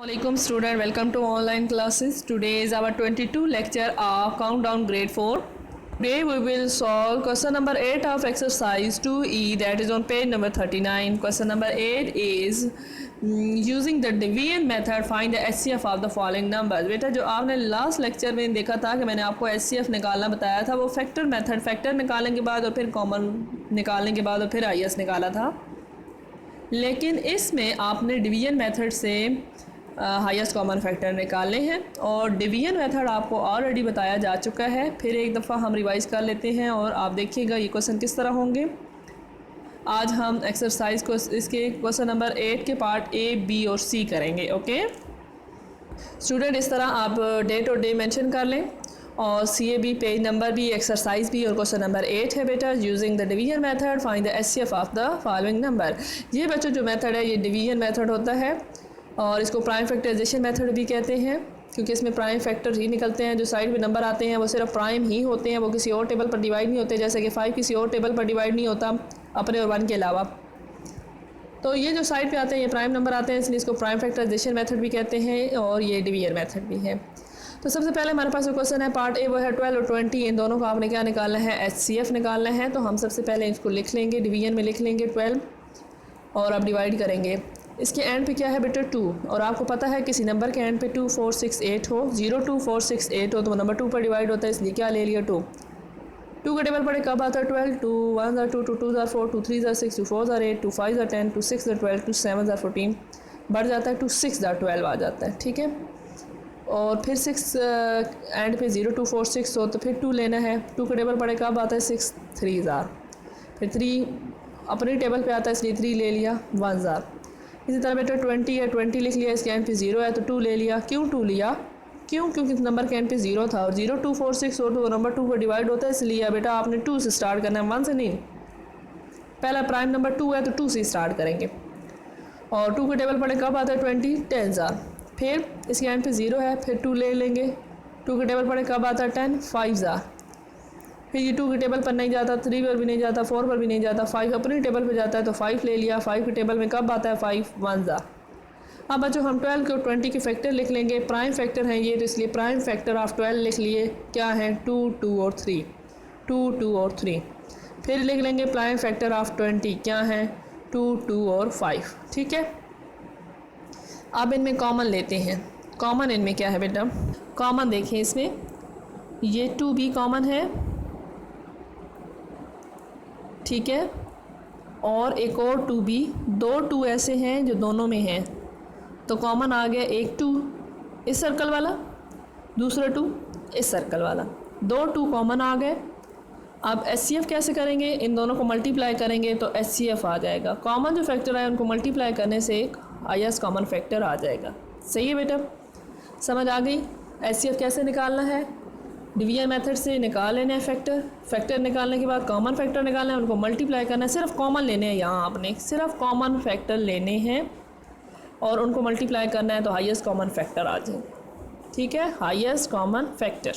Assalamualaikum student, welcome to online classes. Today is our 22 lecture of countdown grade 4. Today we will solve question number 8 of exercise 2E, that is on page number 39. Question number 8 is using the division method find the HCF of the following numbers. बेटा जो आपने last lecture में देखा था कि मैंने आपको HCF निकालना बताया था, वो फैक्टर मेथड, फैक्टर निकालने के बाद और फिर कॉमन निकालने के बाद और फिर IS निकाला था। लेकिन इसमें आपने डिवीजन मेथड से हाईएस्ट कॉमन फैक्टर निकालने हैं और डिवीजन मेथड आपको ऑलरेडी बताया जा चुका है। फिर एक दफ़ा हम रिवाइज़ कर लेते हैं और आप देखिएगा ये क्वेश्चन किस तरह होंगे। आज हम एक्सरसाइज को इसके क्वेश्चन नंबर 8 के पार्ट ए, बी और सी करेंगे। ओके स्टूडेंट, इस तरह आप डेट और डे मेंशन कर लें और CAB पेज नंबर भी, एक्सरसाइज भी और क्वेश्चन नंबर 8 है बेटा। Using the division method find the HCF of the following number. ये बच्चों जो मेथड है ये डिवीजन मेथड होता है और इसको प्राइम फैक्टराइजेशन मेथड भी कहते हैं, क्योंकि इसमें प्राइम फैक्टर ही निकलते हैं। जो साइड पे नंबर आते हैं वो सिर्फ प्राइम ही होते हैं, वो किसी और टेबल पर डिवाइड नहीं होते, जैसे कि 5 किसी और टेबल पर डिवाइड नहीं होता अपने और 1 के अलावा। तो ये जो साइड पे आते हैं ये प्राइम नंबर आते हैं, इसलिए इसको प्राइम फैक्टराइजेशन मेथड भी कहते हैं और ये डिवीजन मेथड भी है। तो सबसे पहले हमारे पास जो क्वेश्चन है पार्ट ए, वो है 12 और 20, इन दोनों को आपने क्या निकालना है, HCF निकालना है। तो हम सबसे पहले इसको लिख लेंगे, डिवीजन में लिख लेंगे 12 और अब डिवाइड करेंगे। इसके एंड पे क्या है बेटा 2, और आपको पता है किसी नंबर के एंड पे 2 4 6 8 हो, 0 2 4 6 8 हो तो नंबर 2 पर डिवाइड होता है, इसलिए क्या ले लिया 2। 2 का टेबल पढ़े कब आता है 12, 2 1 are 2, 2 2 are 4, 2 3 are 6, 2 4 are 8, 2 5 are 10, 2 6 are 12, 2 7 are 14, बढ़ जाता है 2 6 are 12 आ जाता है। ठीक है, और फिर 6 एंड पे 0 2 4 6 हो तो फिर 2 लेना है। 2 का टेबल पढ़े कब आता है 6 3 are, फिर 3 अपने टेबल पे आता है इसलिए 3 ले लिया 1 are। इसी तरह बेटा 20 है, 20 लिख लिया, इसके एंड पे 0 है तो 2 ले लिया। क्यों 2 लिया? क्योंकि नंबर के एंड पे 0 था और 0 2 4 6 हो तो नंबर 2 पर डिवाइड होता है, इसलिए बेटा आपने 2 से स्टार्ट करना है, 1 से नहीं। पहला प्राइम नंबर 2 है तो 2 से स्टार्ट करेंगे और 2 के टेबल पढ़े कब आता है 20 10 are, फिर इसके एंड पे 0 है, फिर 2 ले लेंगे। 2 के टेबल पढ़े कब आता है 10 5 are, फिर ये 2 के टेबल पर नहीं जाता, 3 पर भी नहीं जाता, 4 पर भी नहीं जाता, 5 अपने टेबल पर जाता है तो 5 ले लिया। 5 के टेबल में कब आता है 5 1 are। अब बच्चों हम 12 के और 20 के फैक्टर लिख लेंगे, प्राइम फैक्टर हैं ये तो इसलिए प्राइम फैक्टर ऑफ 12 लिख लिए, क्या है 2 2 और 3, 2 2 और 3। फिर लिख लेंगे प्राइम फैक्टर ऑफ 20, क्या है 2 2 और 5। ठीक है, अब इनमें कॉमन लेते हैं। कॉमन इनमें क्या है बेटा, कॉमन देखें इसमें ये 2 भी कॉमन है, ठीक है, और एक और 2 भी, 2 2 ऐसे हैं जो दोनों में हैं तो कॉमन आ गया। एक 2 इस सर्कल वाला, दूसरा 2 इस सर्कल वाला, 2 2 कॉमन आ गए। अब HCF कैसे करेंगे, इन दोनों को मल्टीप्लाई करेंगे तो HCF आ जाएगा। कॉमन जो फैक्टर है उनको मल्टीप्लाई करने से एक हाईएस्ट कॉमन फैक्टर आ जाएगा। सही है बेटा, समझ आ गई। HCF कैसे निकालना है, डिवीजन मेथड से निकाल लेना है फैक्टर, फैक्टर निकालने के बाद कॉमन फैक्टर निकालना है, उनको मल्टीप्लाई करना है, सिर्फ कॉमन लेने हैं। यहाँ आपने सिर्फ कॉमन फैक्टर लेने हैं और उनको मल्टीप्लाई करना है तो हाईएस्ट कॉमन फैक्टर आ जाए। ठीक है, हाईएस्ट कॉमन फैक्टर।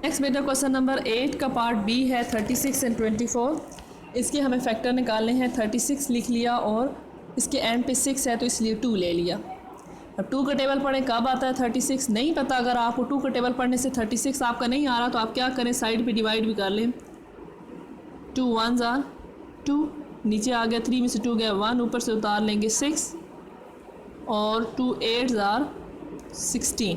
नेक्स्ट बेटा क्वेश्चन नंबर 8 का पार्ट बी है 36 एंड 24। इसके हमें फैक्टर निकालने हैं। 36 लिख लिया और इसके एंड पे 6 है तो इसलिए 2 ले लिया। अब 2 का टेबल पढ़ें कब आता है 36, नहीं पता। अगर आपको 2 का टेबल पढ़ने से 36 आपका नहीं आ रहा तो आप क्या करें, साइड पे डिवाइड भी कर लें। 2 1 are 2, नीचे आ गया 3 में से 2 गया 1, ऊपर से उतार लेंगे 6 और 2 8 are 16।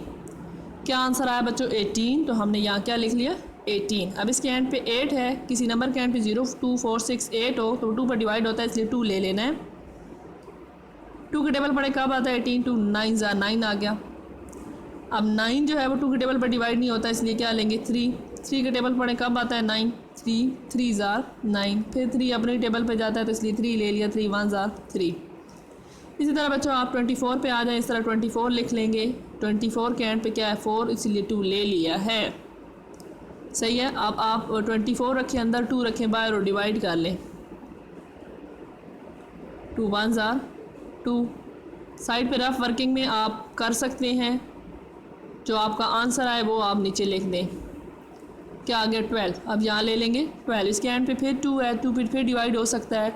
क्या आंसर आया बच्चों 18, तो हमने यहाँ क्या लिख लिया 18। अब इसके एंड पे 8 है, किसी नंबर के एंड पे 0 2 4 6 8 हो तो 2 पर डिवाइड होता है इसलिए 2 ले लेना है। 2 के टेबल पढ़े कब आता है 18, 2 9 are 9 आ गया। अब 9 जो है वो 2 के टेबल पर डिवाइड नहीं होता इसलिए क्या लेंगे 3। 3 के टेबल पढ़े कब आता है 9, 3 3 are 9, फिर 3 अपने टेबल पर जाता है तो इसलिए 3 ले लिया, 3 1 are 3। इसी तरह बच्चों आप 24 पे आ जाएं, इस तरह 24 लिख लेंगे। 24 के एंड पे क्या है 4, इसलिए 2 ले लिया है। सही है, अब आप 24 रखें अंदर, 2 रखें बाहर और डिवाइड कर लें। 2 1 are 2। साइड पे रफ वर्किंग में आप कर सकते हैं, जो आपका आंसर आए वो आप नीचे लिख दें। क्या आ गया 12, अब यहाँ ले लेंगे 12। इसके एंड पे फिर 2 है, 2 फिर डिवाइड हो सकता है,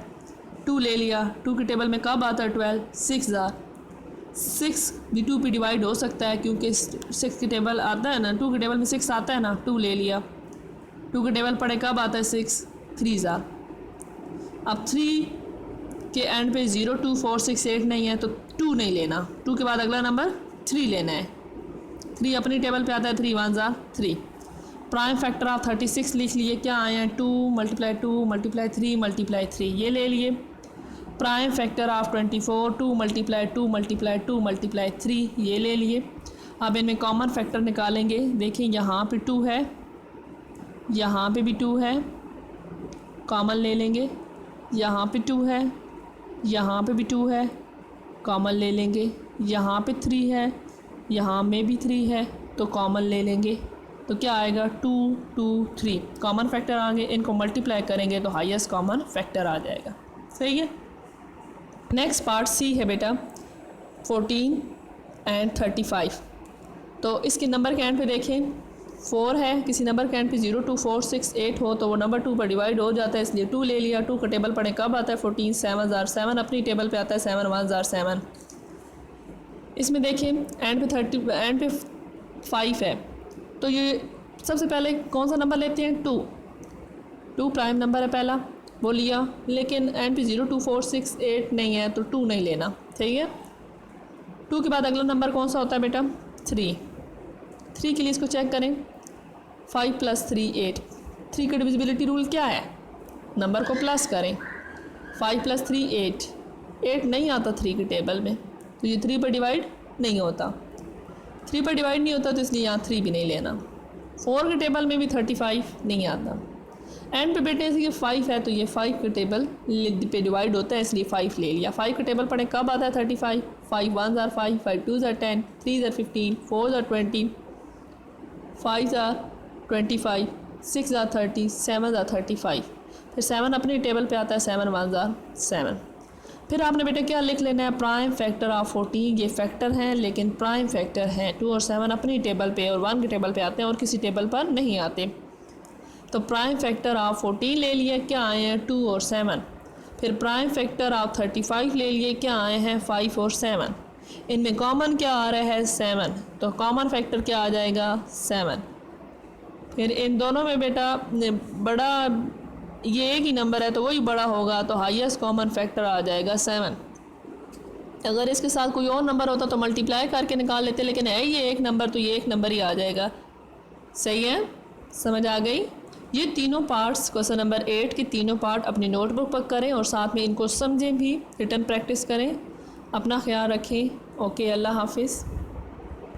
2 ले लिया। 2 के टेबल में कब आता है 12, 6 are 6 भी 2 पे डिवाइड हो सकता है क्योंकि 6 की टेबल आता है ना, 2 की टेबल में 6 आता है ना, 2 ले लिया। 2 की टेबल पढ़े कब आता है 6, 3 ज़ा। अब 3 के एंड पे 0 2 4 6 8 नहीं है तो 2 नहीं लेना। 2 के बाद अगला नंबर 3 लेना है। 3 अपनी टेबल पे आता है, 3 1 ज़ा 3। प्राइम फैक्टर ऑफ 36 लिख लिए, क्या आए हैं 2 × 2 × 3 × 3 ये ले लिए। प्राइम फैक्टर ऑफ 24 2 × 2 × 2 × 3 ये ले लिए। अब इनमें कॉमन फैक्टर निकालेंगे। देखिए यहाँ पे 2 है, यहाँ पे भी 2 है, कॉमन ले लेंगे। यहाँ पे 2 है, यहाँ पे भी 2 है, कॉमन ले लेंगे। यहाँ पे 3 है, यहाँ में भी 3 है तो कॉमन ले लेंगे। तो क्या आएगा 2 2 3 कॉमन फैक्टर आ गए। इनको मल्टीप्लाई करेंगे तो हाईएस्ट कॉमन फैक्टर आ जाएगा। सही है। नेक्स्ट पार्ट सी है बेटा 14 एंड 35। तो इसके नंबर के एंड पे देखें 4 है, किसी नंबर के एंड पे 0 2 4 6 8 हो तो वो नंबर 2 पर डिवाइड हो जाता है, इसलिए 2 ले लिया। 2 का टेबल पढ़े कब आता है 14 7 ज़ार 7 अपनी टेबल पे आता है 7 1 ज़ार 7। इसमें देखें एंड पे 5 है तो ये सबसे पहले कौन सा नंबर लेते हैं 2 प्राइम नंबर है पहला वो लिया, लेकिन एंड पे 0 2 4 6 8 नहीं है तो 2 नहीं लेना। सही है। 2 के बाद अगला नंबर कौन सा होता है बेटा 3 के लिए इसको चेक करें 5 + 3 8। 3 का डिविजिबिलिटी रूल क्या है, नंबर को प्लस करें। 5 + 3 8 नहीं आता 3 की टेबल में तो ये 3 पर डिवाइड नहीं होता। 3 पर डिवाइड नहीं होता तो इसलिए यहाँ 3 भी नहीं लेना। 4 के टेबल में भी 35 नहीं आता। एंड पे बेटे ये 5 है तो ये 5 के टेबल पे डिवाइड होता है इसलिए 5 ले लिया। 5 के टेबल पढ़े कब आता है 35। 5 1 ज़ार 5 5 2 ज़ार 10 3 ज़ार 15 4 ज़ार 20 5 ज़ार 25 6 ज़ार 30 7 ज़ार 35। फिर 7 अपनी टेबल पे आता है 7 1 ज़ार 7। फिर आपने बेटा क्या लिख लेना है प्राइम फैक्टर ऑफ 14। ये फैक्टर हैं लेकिन प्राइम फैक्टर हैं। 2 और 7 अपनी टेबल पे और 1 की टेबल पे आते हैं और किसी टेबल पर नहीं आते। तो प्राइम फैक्टर ऑफ 14 ले लिया, क्या आए हैं 2 और 7। फिर प्राइम फैक्टर ऑफ 35 ले लिए, क्या आए हैं 5 और 7। इनमें कॉमन क्या आ रहा है 7 तो कॉमन फैक्टर क्या आ जाएगा 7। फिर इन दोनों में बेटा बड़ा ये एक ही नंबर है तो वही बड़ा होगा तो हाईएस्ट कॉमन फैक्टर आ जाएगा 7। अगर इसके साथ कोई और नंबर होता तो मल्टीप्लाई करके निकाल लेते, लेकिन है ये एक नंबर तो ये एक नंबर ही आ जाएगा। सही है, समझ आ गई। ये तीनों पार्ट्स क्वेश्चन नंबर 8 के तीनों पार्ट अपनी नोटबुक पर करें और साथ में इनको समझें भी, रिटन प्रैक्टिस करें। अपना ख्याल रखें। ओके, अल्लाह हाफिज़।